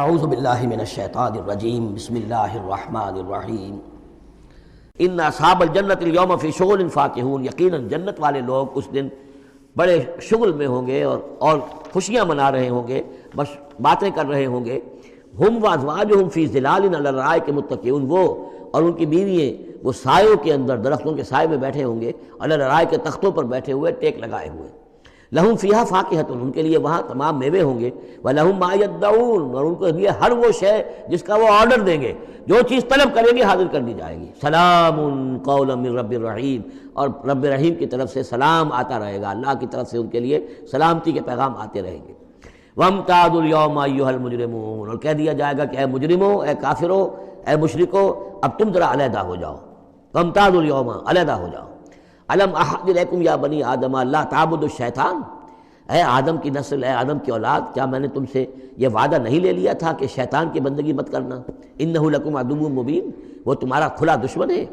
اعوذ باللہ من الشیطان الرجیم بسم اللہ الرحمن الرحیم ان اصحاب الجنت اليوم فی شغل فاکہون، یقیناً جنت والے لوگ اس دن بڑے شغل میں ہوں گے اور خوشیاں منا رہے ہوں گے، بس باتیں کر رہے ہوں گے۔ ہم وازواجہم فی ظلال علی الارائک متکئون، وہ اور ان کی بیوییں وہ سایوں کے اندر، درختوں کے سائے میں بیٹھے ہوں گے، علی الارائک کے تختوں پر بیٹھے ہوئے، ٹیک لگائے ہوئے۔ لہم فیہا فاکہۃ، ان کے لیے وہاں تمام میوے ہوں گے، ولہم ما یدعون، اور ان کے لیے ہر وہ شے جس کا وہ آرڈر دیں گے، جو چیز طلب کریں گے حاضر کر دی جائے گی۔ سلام قولا من رب الرحیم، اور رب رحیم کی طرف سے سلام آتا رہے گا، اللہ کی طرف سے ان کے لیے سلامتی کے پیغام آتے رہیں گے۔ وامتازوا اليوم ایھا المجرمون، اور کہہ دیا جائے گا کہ اے مجرموں، اے کافروں، اے مشرکو، اب تم ذرا علیحدہ ہو جاؤ۔ وامتازوا اليوم، علیحدہ ہو جاؤ۔ الم احد الیکم یا بنی آدم لا تعبدوا الشیطان، اے آدم کی نسل، اے آدم کی اولاد، کیا میں نے تم سے یہ وعدہ نہیں لے لیا تھا کہ شیطان کی بندگی مت کرنا؟ انہ لکم عدو مبین، وہ تمہارا کھلا دشمن ہے۔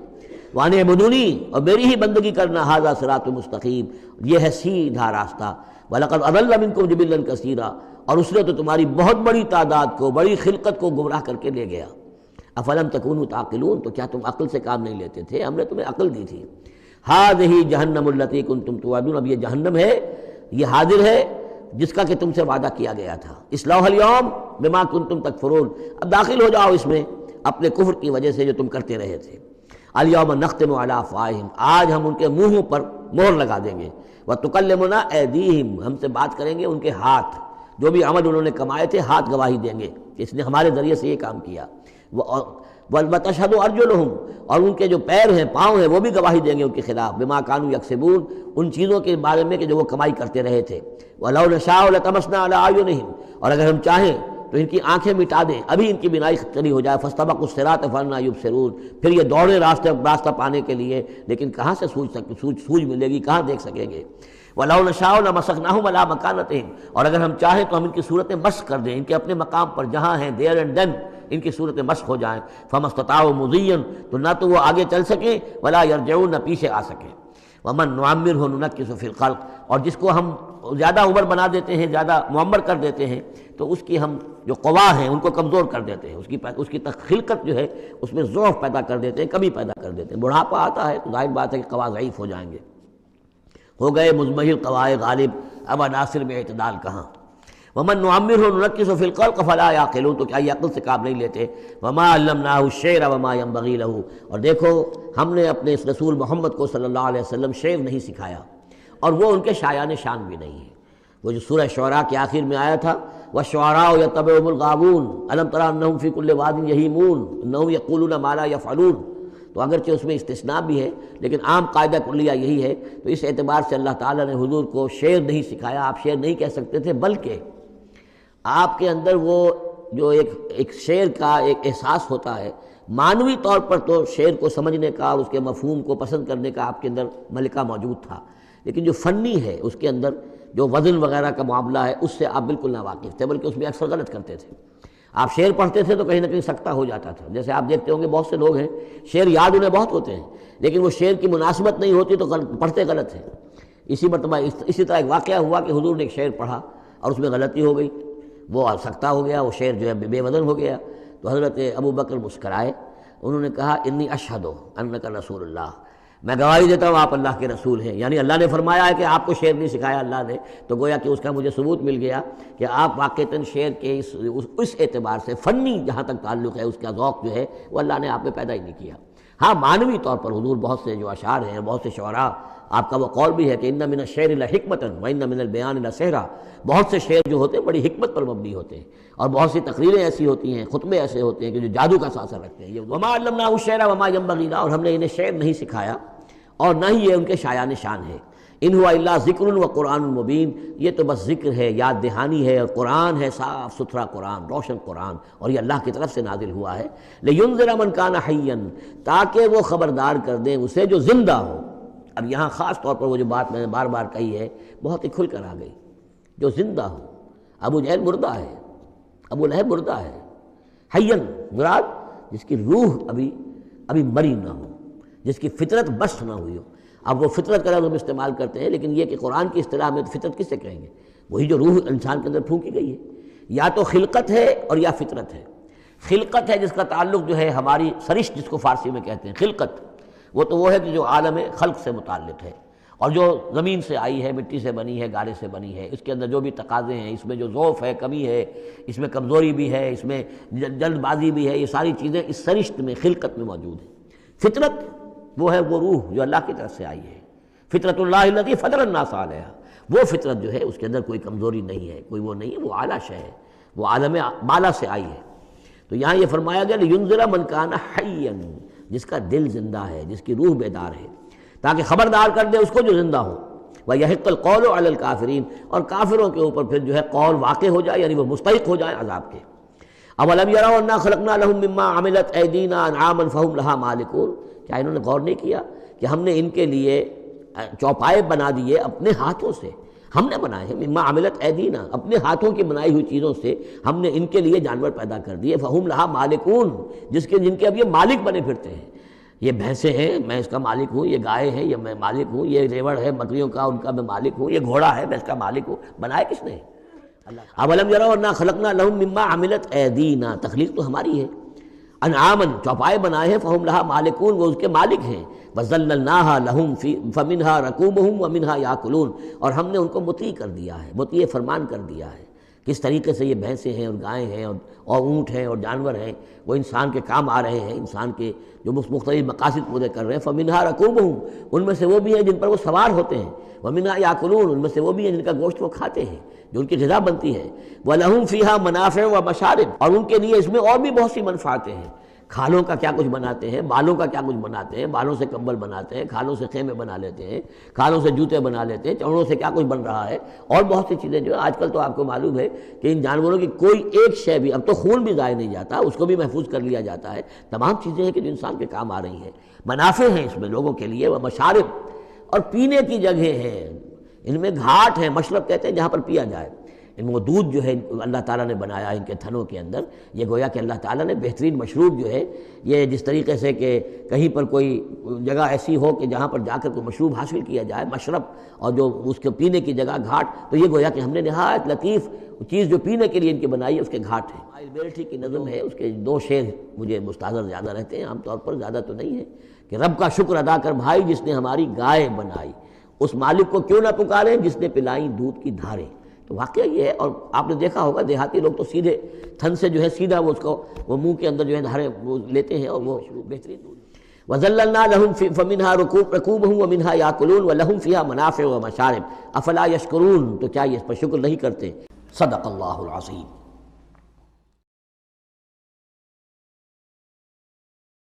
وان اعبدونی، اور میری ہی بندگی کرنا، ھذا صراط مستقیم، یہ ہے سیدھا راستہ۔ وَلَقَدْ أَضَلَّ مِنْكُمْ جِبِلًّا كَثِيرًا، اور اس نے تو تمہاری بہت بڑی تعداد کو، بڑی خلقت کو گمراہ کر کے لے گیا۔ افلم تکونوا تعقلون، تو کیا تم عقل سے کام نہیں لیتے تھے؟ ہم نے تمہیں عقل دی تھی۔ ھذِہ جہنم التی کنتم توعدون، اب یہ جہنم ہے، یہ حاضر ہے جس کا کہ تم سے وعدہ کیا گیا تھا۔ اصلوھا اليوم بما کنتم تکفرون، اب داخل ہو جاؤ اس میں اپنے کفر کی وجہ سے جو تم کرتے رہے تھے۔ الیوم نختم علی افواہہم، آج ہم ان کے منہوں پر مہر لگا دیں گے۔ وتکلمنا ایدیہم، ہم سے بات کریں گے ان کے ہاتھ، جو بھی عمل انہوں نے کمائے تھے ہاتھ گواہی دیں گے کہ اس نے ہمارے ذریعے سے یہ کام کیا۔ وتشہد ارجلہم، اور ان کے جو پیر ہیں، پاؤں ہیں، وہ بھی گواہی دیں گے ان کے خلاف، بما کانوا یکسبون، ان چیزوں کے بارے میں کہ جو وہ کمائی کرتے رہے تھے۔ ولو نشاء لطمسنا علی اعینہم، اور اگر ہم چاہیں تو ان کی آنکھیں مٹا دیں، ابھی ان کی بینائی چلی ہو جائے۔ فاستبقوا الصراط فانى یبصرون، پھر یہ دوڑے راستہ پانے کے لیے، لیکن کہاں سے سوج ملے گی، کہاں دیکھ سکیں گے۔ وَلَوْ نَشَاءُ لَمَسَخْنَاهُمْ عَلَىٰ مَكَانَتِهِمْ، اور اگر ہم چاہیں تو ہم ان کی صورتیں مسخ کر دیں، ان کے اپنے مقام پر جہاں ہیں، دیر اینڈ دین ان کی صورتیں مسخ ہو جائیں۔ فَمَا اسْتَطَاعُوا مُضِيًّا، تو نہ تو وہ آگے چل سکیں، وَلَا يَرْجِعُونَ، نہ پیچھے آ سکیں۔ وَمَن نُعَمِّرْهُ نُنَكِّسُ فِي الْخَلْقِ، اور جس کو ہم زیادہ عمر بنا دیتے ہیں، زیادہ معمر کر دیتے ہیں، تو اس کی ہم جو قوا ہیں ان کو کمزور کر دیتے ہیں، اس کی خلقت جو ہے اس میں ضعف پیدا کر دیتے ہیں، کمی پیدا کر دیتے ہیں۔ بڑھاپا آتا ہے تو ظاہر بات ہے کہ قوا ضعیف ہو جائیں گے، ہو گئے مزمحل قوائے غالب، اب عناصر میں اعتدال کہاں۔ ومن نعمرہ ننکسہ فی الخلق فلا یعقلون، تو کیا یہ عقل سے کام نہیں لیتے۔ وما علمناہ الشعر وما ینبغی لہ، اور دیکھو ہم نے اپنے اس رسول محمد کو صلی اللہ علیہ وسلم شعر نہیں سکھایا، اور وہ ان کے شایان شان بھی نہیں ہے۔ وہ جو سورہ شعراء کے آخر میں آیا تھا، والشعراء یتبعهم الغاوون الم تر انہم فی کل واد یہیمون انہم یقولون ما لا یفعلون، تو اگرچہ اس میں استثناء بھی ہے لیکن عام قاعدہ کلیہ یہی ہے۔ تو اس اعتبار سے اللہ تعالیٰ نے حضور کو شعر نہیں سکھایا، آپ شعر نہیں کہہ سکتے تھے، بلکہ آپ کے اندر وہ جو ایک شعر کا ایک احساس ہوتا ہے، معنوی طور پر تو شعر کو سمجھنے کا، اس کے مفہوم کو پسند کرنے کا آپ کے اندر ملکہ موجود تھا، لیکن جو فنی ہے اس کے اندر جو وزن وغیرہ کا معاملہ ہے اس سے آپ بالکل ناواقف تھے، بلکہ اس میں اکثر غلط کرتے تھے۔ آپ شعر پڑھتے تھے تو کہیں نہ کہیں سکتہ ہو جاتا تھا، جیسے آپ دیکھتے ہوں گے بہت سے لوگ ہیں شعر یاد انہیں بہت ہوتے ہیں، لیکن وہ شعر کی مناسبت نہیں ہوتی تو پڑھتے غلط ہیں۔ اسی مرتبہ اسی طرح ایک واقعہ ہوا کہ حضور نے ایک شعر پڑھا اور اس میں غلطی ہو گئی، وہ سکتہ ہو گیا، وہ شعر جو ہے بے وزن ہو گیا۔ تو حضرت ابو بکر مسکرائے، انہوں نے کہا انی اشہد انک رسول اللہ، میں گواہی دیتا ہوں آپ اللہ کے رسول ہیں، یعنی اللہ نے فرمایا ہے کہ آپ کو شعر نہیں سکھایا اللہ نے، تو گویا کہ اس کا مجھے ثبوت مل گیا کہ آپ واقعتاً شعر کے اس اعتبار سے فنی جہاں تک تعلق ہے، اس کا ذوق جو ہے وہ اللہ نے آپ میں پیدا ہی نہیں کیا۔ ہاں معنوی طور پر حضور بہت سے جو اشعار ہیں، بہت سے شعراء، آپ کا وہ قول بھی ہے کہ ان من الشعر لحکمۃ وان من البیان لسحرا، بہت سے شعر جو ہوتے ہیں بڑی حکمت پر مبنی ہوتے ہیں، اور بہت سی تقریریں ایسی ہوتی ہیں، خطبے ایسے ہوتے ہیں کہ جو جادو کا اثر رکھتے ہیں۔ وما علمناہ الشعر وما ينبغی لہ، اور ہم نے انہیں شعر نہیں سکھایا اور نہ ہی یہ ان کے شایان شان ہے۔ ان ہوا الا ذکر و قرآن مبین، یہ تو بس ذکر ہے، یاد دہانی ہے، اور قرآن ہے، صاف ستھرا قرآن، روشن قرآن، اور یہ اللہ کی طرف سے نازل ہوا ہے۔ لینذر من کان حیا، تاکہ وہ خبردار کر دیں اسے جو زندہ ہو۔ اب یہاں خاص طور پر وہ جو بات میں نے بار بار کہی ہے بہت ہی کھل کر آ گئی، جو زندہ ہو۔ ابو جہل مردہ ہے، ابو لہب مردہ ہے، حیا مراد جس کی روح ابھی مری نہ ہو، جس کی فطرت بس نہ ہوئی ہو۔ اب وہ فطرت کا لفظ ہم استعمال کرتے ہیں، لیکن یہ کہ قرآن کی اصطلاح میں فطرت کس سے کہیں گے؟ وہی جو روح انسان کے اندر پھونکی گئی ہے، یا تو خلقت ہے اور یا فطرت ہے۔ خلقت ہے جس کا تعلق جو ہے ہماری سرشت جس کو فارسی میں کہتے ہیں خلقت، وہ ہے کہ جو عالم خلق سے متعلق ہے، اور جو زمین سے آئی ہے، مٹی سے بنی ہے، گارے سے بنی ہے، اس کے اندر جو بھی تقاضے ہیں، اس میں جو ضعف ہے، کمی ہے، اس میں کمزوری بھی ہے، اس میں جلد بازی بھی ہے، یہ ساری چیزیں اس سرشت میں خلقت میں موجود ہیں۔ فطرت وہ ہے وہ روح جو اللہ کی طرف سے آئی ہے، فطرت اللہ التی فطر الناس علیہا، وہ فطرت جو ہے اس کے اندر کوئی کمزوری نہیں ہے، کوئی وہ نہیں ہے، وہ اعلیٰ شے ہے، وہ عالم بالا سے آئی ہے۔ تو یہاں یہ فرمایا گیا لِيُنذِرَ مَنْ كَانَ حَيًّا، جس کا دل زندہ ہے، جس کی روح بیدار ہے، تاکہ خبردار کر دے اس کو جو زندہ ہو۔ وَيَحِقَّ الْقَوْلُ عَلَى الْكَافِرِينَ، اور کافروں کے اوپر پھر جو ہے قول واقع ہو جائے، یعنی وہ مستحق ہو جائے عذاب کے۔ أَوَلَمْ يَرَوْا أَنَّا خَلَقْنَا لَهُم مِّمَّا عَمِلَتْ أَيْدِينَا أَنْعَامًا فَهُمْ لَهَا مَالِكُونَ، کیا انہوں نے غور نہیں کیا کہ ہم نے ان کے لیے چوپائے بنا دیے اپنے ہاتھوں سے، ہم نے بنائے ہیں، مما عملت ایدینا، اپنے ہاتھوں کی بنائی ہوئی چیزوں سے ہم نے ان کے لیے جانور پیدا کر دیے، فہم لہا مالکون، جن کے اب یہ مالک بنے پھرتے ہیں۔ یہ بھینسیں ہیں، میں اس کا مالک ہوں، یہ گائے ہیں، یہ میں مالک ہوں، یہ ریوڑ ہے بکریوں کا، ان کا میں مالک ہوں، یہ گھوڑا ہے، میں اس کا مالک ہوں۔ بنائے کس نے؟ اولم یروا انا خلقنا لهم مما عملت ایدینا، تخلیق تو ہماری ہے۔ انعامن، چوپائے بنائے ہیں، فہم لہا مالکون، وہ اس کے مالک ہیں۔ وَذَلَّلْنَاهَا لَهُمْ فَمِنْهَا رَكُوبُهُمْ وَمِنْهَا يَأْكُلُونَ، اور ہم نے ان کو مطیع کر دیا ہے، مطیع فرمان کر دیا ہے۔ کس طریقے سے یہ بھینسیں ہیں اور گائیں ہیں اور اونٹ ہیں اور جانور ہیں، وہ انسان کے کام آ رہے ہیں، انسان کے جو مختلف مقاصد پورے کر رہے ہیں۔ فَمِنْهَا رَكُوبُهُمْ، ان میں سے وہ بھی ہیں جن پر وہ سوار ہوتے ہیں، وَمِنْهَا يَأْكُلُونَ، ان میں سے وہ بھی ہیں جن کا گوشت وہ کھاتے ہیں، جو ان کی غذا بنتی ہے۔ وَلَهُمْ فِيهَا مَنَافِعُ وَمَشَارِبُ، اور ان کے لیے اس میں اور بھی بہت سی منفعتیں ہیں۔ کھالوں کا کیا کچھ بناتے ہیں، بالوں کا کیا کچھ بناتے ہیں، بالوں سے کمبل بناتے ہیں، کھالوں سے خیمے بنا لیتے ہیں، کھالوں سے جوتے بنا لیتے ہیں، چمڑوں سے کیا کچھ بن رہا ہے، اور بہت سی چیزیں جو ہے آج کل تو آپ کو معلوم ہے کہ ان جانوروں کی کوئی ایک شے بھی، اب تو خون بھی ضائع نہیں جاتا، اس کو بھی محفوظ کر لیا جاتا ہے، تمام چیزیں ہیں کہ جو انسان کے کام آ رہی ہیں، منافع ہیں اس میں لوگوں کے لیے، وہ مشارب، اور پینے کی جگہیں ہیں، ان میں گھاٹ ہیں، مشرب کہتے ہیں جہاں پر پیا جائے۔ ان وہ دودھ جو ہے اللہ تعالیٰ نے بنایا ان کے تھنوں کے اندر، یہ گویا کہ اللہ تعالیٰ نے بہترین مشروب جو ہے، یہ جس طریقے سے کہ کہیں پر کوئی جگہ ایسی ہو کہ جہاں پر جا کر کوئی مشروب حاصل کیا جائے، مشرب، اور جو اس کے پینے کی جگہ گھاٹ، تو یہ گویا کہ ہم نے نہایت لطیف چیز جو پینے کے لیے ان کی بنائی ہے اس کے گھاٹ ہیں۔ بیرٹھی کی نظم ہے، اس کے دو شعر مجھے مستحضر زیادہ رہتے ہیں، عام طور پر زیادہ تو نہیں ہے، کہ رب کا شکر ادا کر بھائی جس نے ہماری گائے بنائی، اس مالک کو کیوں نہ پکاریں جس نے پلائیں دودھ کی دھاریں۔ تو واقعہ یہ ہے، اور آپ نے دیکھا ہوگا دیہاتی لوگ تو سیدھے تھن سے جو ہے سیدھا وہ اس کو وہ منہ کے اندر جو ہے دھارے وہ لیتے ہیں، اور وہ بہترین دودھ۔ وَذَلَّلْنَا لَهُمْ فَمِنْهَا رَكُوبُهُمْ وَمِنْهَا يَأْكُلُونَ وَلَهُمْ فِيهَا مَنَافِعُ وَمَشَارِبُ أَفَلَا يَشْكُرُونَ، تو کیا یہ اس پر شکر نہیں کرتے؟ صدق اللہ العظیم۔